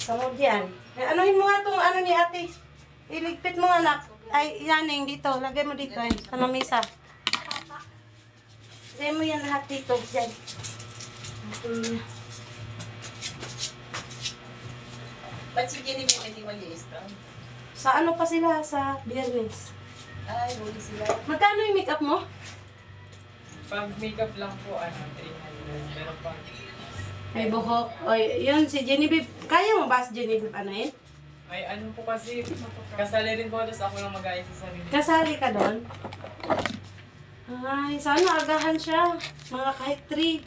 Samod yan. Anuhin mo nga itong ano ni ate. Iligpit mo anak. Ay, yaning dito. Lagay mo dito eh. Sa mamisa. Lagay mo yan lahat dito. Diyan. Okay. Ba't si Jenny may hindi maliis ka? Sa ano pa sila? Sa Biyernes. Ay, huli sila. Magkano yung makeup mo? Pag makeup lang po, 300. Pero pag May buhok. O, yun si Genevieve. Kaya mo ba si Genevieve ano yun? ay ano po kasi, kasali rin po, tapos ako lang mag-aayos sa sarili. Kasali ka doon? Ay, sana agahan siya. Mga kahit 3.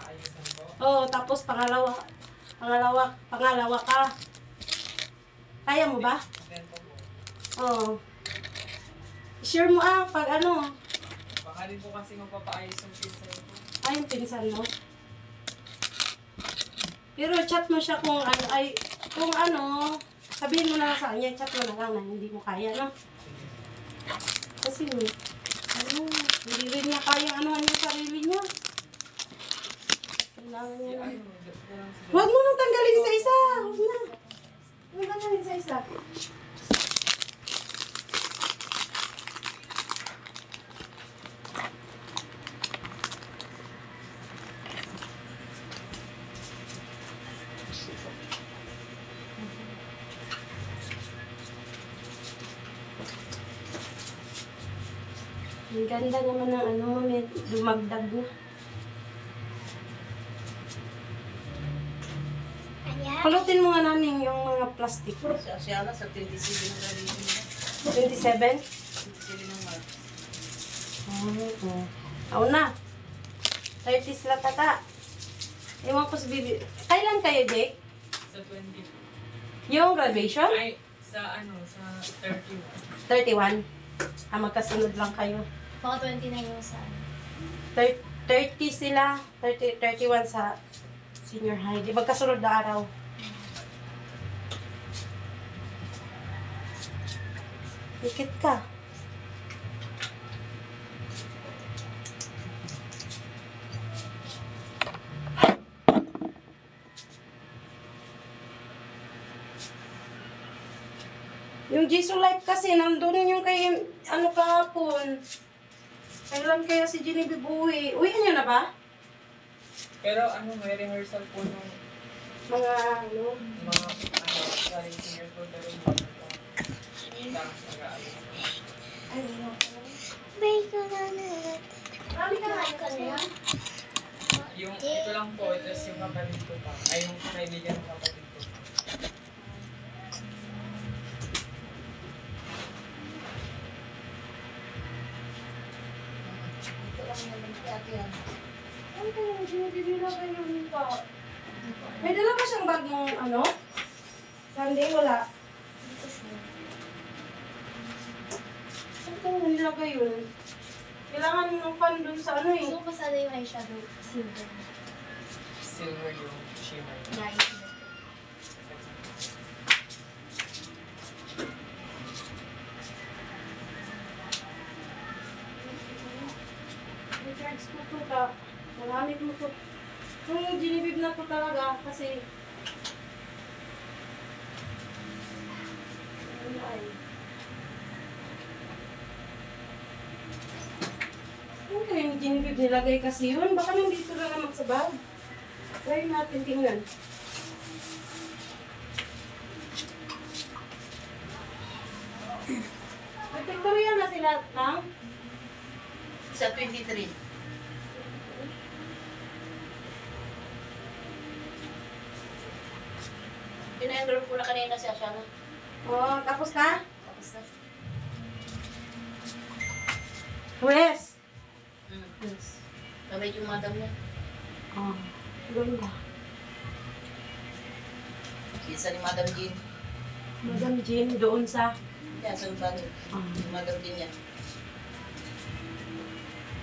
Ayusan po. Oo, tapos pangalawa ka. Kaya mo ba? Then po po. Oo. Sure mo pag ano. Baka rin po kasi magpapaayos yung pinsan ko. Ay, yung pinsan mo. Pero chat mo siya kung ano, sabihin mo na lang sa kanya, chat mo na lang na hindi mo kaya, no? Kasi, hindi rin niya kaya anuhan yung sarili niya. Kailangan niya na. Huwag mo nang tanggalin isa-isa. Huwag na. Huwag na tanggalin isa-isa. Ang ganda naman ng ano, may dumagdag na. Pulutin mo nga namin yung mga plastic. Siya na sa 27 ng galing niya. 27? 27 ng March. Oo. Ako na. 30 sila tata. Ewan ko sa bibi. Kailan kayo, Jake? Sa 20. Yung graduation? Ay, sa 31. 31? Magkasunod lang kayo. Mga 29 yung sa 30 sila. 31 sa senior high. Di magkasunod na araw. Ikit ka. Yung Jisoo Life kasi, nandun yung kay, ano kahapon. Kailan kaya si Genevieve uwi? Uwi niya na ba? Pero may rehearsal po ng Mga, ano? mga, sorry, senior po, pero mga tapos nag-aayos. Ay, ano? Marami ka na kanina. Yung, ito lang po, tapos yung kapatid ko pa. Ay, yung kaibigan ng kapatid ko pa. Ito lang naman si ate yan. Ano kayo? Sinibibila kayo nito. May dala ba siyang bagong, ano? Sunday, wala. Saan ko nilagay yun? Kailangan ng fan dun sa ano eh. Gusto ko pasada yung eyeshadow. Silver. Silver yung shimmer. Bright. Recharge ko to ka. Maramit mo to. Kung Genevieve na to talaga kasi ano ay. Kung kaya yung Genevieve nilagay kasi yun, baka nandito na naman sa bag. Try natin tingnan. Nag-Victoria na sila, Tang? Sa 23. Pina-enroll ko na kanina si Asiana. Oh, tapos na? Tapos na. Wes! Yes. Kamay yung madam niya. Oh, ganda. Isa ni Madam Jean. Madam Jean, doon sa... Yan, sa lupa niya. Oh. Yung Madam Jean niya.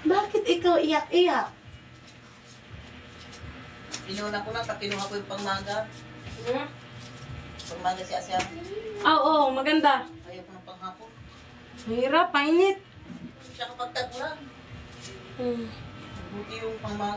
Bakit ikaw iyak-iyak? Pinuha ko na, kinuha ko yung pangmaga. Hmm? Pangmaga si Asiana. Oo, maganda. Ayaw ko ng panghapon. Mahirap, painit. Siya kapag tag-ulan. Hmm. Buti yung pangmaga.